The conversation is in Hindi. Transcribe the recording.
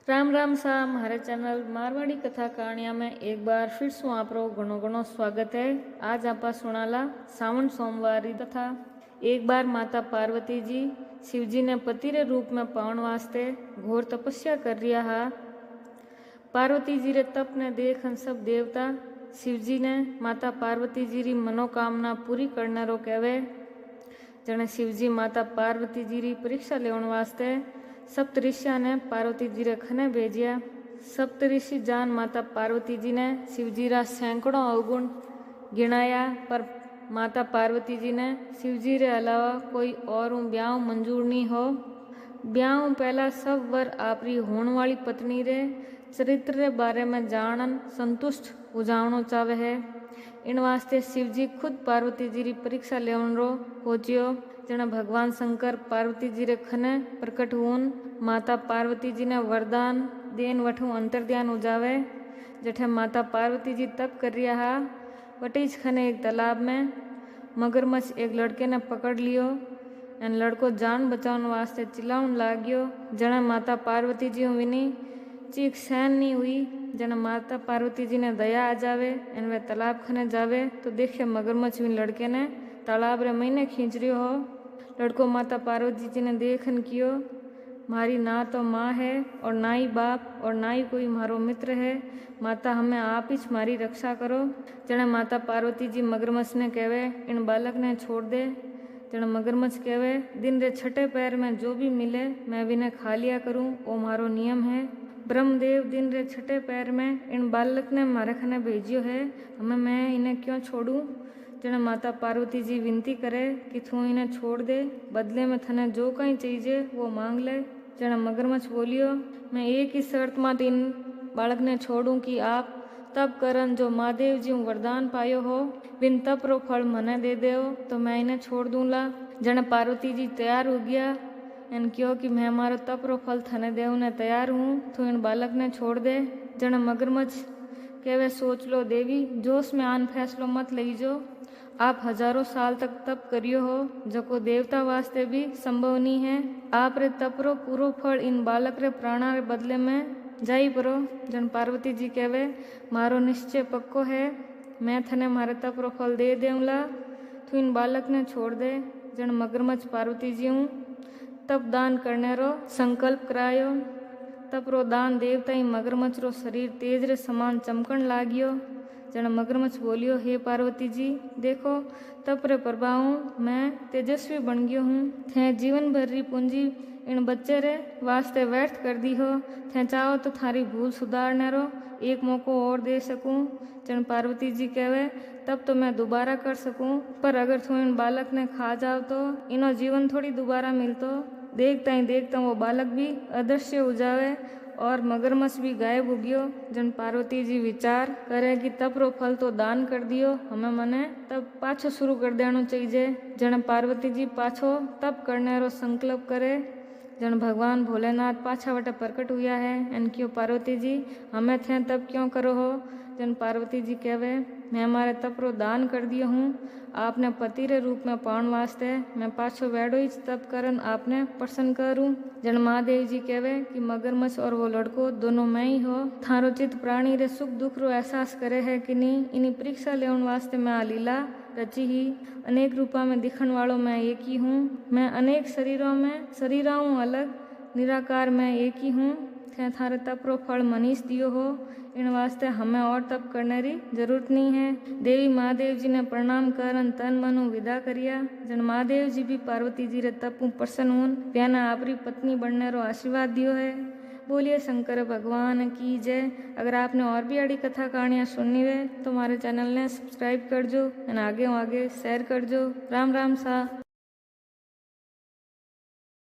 राम राम सा हमारे चैनल मारवाड़ी कथा कहानियां में एक बार फिर से आपरो घणो घणो स्वागत है। आज आप सुनाला सावन सोमवार की कथा। एक बार माता पार्वती जी शिव जी ने पति रे रूप में पावन वास्ते घोर तपस्या कर रिया हा। पार्वती जी रे तप ने देखन सब देवता शिव जी ने माता पार्वती जी री मनोकामना पूरी करने रो कहवे। जने शिव जी माता पार्वती जी री परीक्षा लेवन वास्ते सप्तऋषिया ने पार्वती जी रे खने भेजिया। सप्तऋषि जान माता पार्वती जी ने शिव जी रा सैकड़ों अवगुण गिनाया, पर माता पार्वती जी ने शिव जी रे अलावा कोई और ब्याह मंजूर नहीं हो। ब्याह पहला सब वर आपरी होने वाली पत्नी रे चरित्र रे बारे में जानन संतुष्ट हो जावनो चाहे है। इन वास्ते शिव जी खुद पार्वती जी री परीक्षा लेवन रो पहुंचियो। जना भगवान शंकर पार्वती जी रे खने प्रकट हुन माता पार्वती जी ने वरदान देन वठू अंतर्ध्यान हो जावे। जठे माता पार्वती जी तप कर रिया हा वटीज खने एक तालाब में मगरमच्छ एक लड़के ने पकड़ लियो। एन लड़को जान बचावन वास्ते चिल्लाउन लाग्यो। जना माता पार्वती जी विनी चीख सहन नहीं हुई। जना माता पार्वती जी ने दया आ जावे एन वे तालाब खने जावे तो देखे मगरमच्छ विन लड़के ने तालाब रे महीने खींच रियो हो। लड़को माता पार्वती जी ने देखन कियो मारी ना तो माँ है और ना ही बाप और ना ही कोई मारो मित्र है। माता हमें आप ही मारी रक्षा करो। जने माता पार्वती जी मगरमच्छ ने कहवे इन बालक ने छोड़ दे। जने मगरमच्छ कहवे दिन रे छठे पैर में जो भी मिले मैं विने खा लिया करूं, वो मारो नियम है। ब्रह्मदेव दिन रे छठे पैर में इन बालक ने मारे खने भेजियो है, हमें मैं इन्हें क्यों छोड़ूं। जने माता पार्वती जी विनती करे कि तू इन्हें छोड़ दे, बदले में थने जो कहीं चाहिए वो मांग ले। जने मगरमच्छ बोलियो मैं एक ही शर्त में इन बालक ने छोड़ूं कि आप तप करन जो महादेव जी वरदान पायो हो बिन तप रो फल मने दे देओ तो मैं इन्हें छोड़ दूंला। जने पार्वती जी तैयार हो गया एन क्यों कि मैं हमारो तप रो फल थने देव ने तैयार हूँ, तो इन बालक ने छोड़ दे। जने मगरमच्छ कहवे सोच लो देवी, जोश में आन फैसलो मत लीजो। आप हजारों साल तक तप करियो हो जको देवता वास्ते भी संभव नहीं है। आप रे तप रो पूरो फल इन बालक रे प्राणा रे बदले में जाई परो। जन पार्वती जी कहवे मारो निश्चय पक्को है, मैं थने मारे तप रो फल दे देऊंला, तू इन बालक ने छोड़ दे। जन मगरमच्छ पार्वती जी हूँ तप दान करने रो संकल्प करायो। तप रो दान देवता ही मगरमच्छ रो शरीर तेज रे समान चमकन लागियो। जन मगरमच्छ बोलियो हे पार्वती जी देखो तप रे प्रभाव मैं तेजस्वी बन गयो हूँ। थे जीवन भर री पूंजी इन बच्चे रे वास्ते व्यर्थ कर दी हो। थे चाहो तो थारी भूल सुधारने रो एक मौको और दे सकूं। जन पार्वती जी कहवे तब तो मैं दोबारा कर सकूं, पर अगर तू इन बालक ने खा जाओ तो इनो जीवन थोड़ी दोबारा मिलतो। देखता ही देखता वो बालक भी अदृश्य हो जावे और मगरमच्छ भी गायब हो गयो। जन पार्वती जी विचार करे कि तप रो फल तो दान कर दियो, हमें मने तब पाछो शुरू कर देनो चाहिए। जन पार्वती जी पाछो तप करने रो संकल्प करे। जन भगवान भोलेनाथ पाछा वटे प्रकट हुआ है एन क्यों पार्वती जी हमें थे तब क्यों करो हो। जन पार्वती जी कहवे मैं हमारे तप रो दान कर दियो हूँ, आपने पति रे रूप में पावन वास्ते मैं पाछो वेड़ो ही तप करन आपने प्रसन्न करूँ। जन महादेव जी कहवे कि मगरमच्छ और वो लड़को दोनों मैं ही हो। थारो चित प्राणी रे सुख दुख रो एहसास करे है कि नहीं, इन्हीं परीक्षा लेवन वास्ते मैं आ लीला रची ही। अनेक रूपा में दिखन वालों मैं एक ही हूँ, मैं अनेक शरीरों में शरीरा हूँ अलग, निराकार मैं एक ही हूँ। थे थारे तप रो फल मनीष दियो हो, इन वास्ते हमें और तप करने की जरूरत नहीं है। देवी महादेव जी ने प्रणाम करन तन मनु विदा करिया। जन महादेव जी भी पार्वती जी रे तप प्रसन्न हुन प्याना आपरी पत्नी बनने रो आशीर्वाद दियो है। बोलिए शंकर भगवान की जय। अगर आपने और भी अड़ी कथा कहानियाँ सुननी है तो हमारे चैनल ने सब्सक्राइब कर जो और आगे शेयर कर जो। राम राम सा।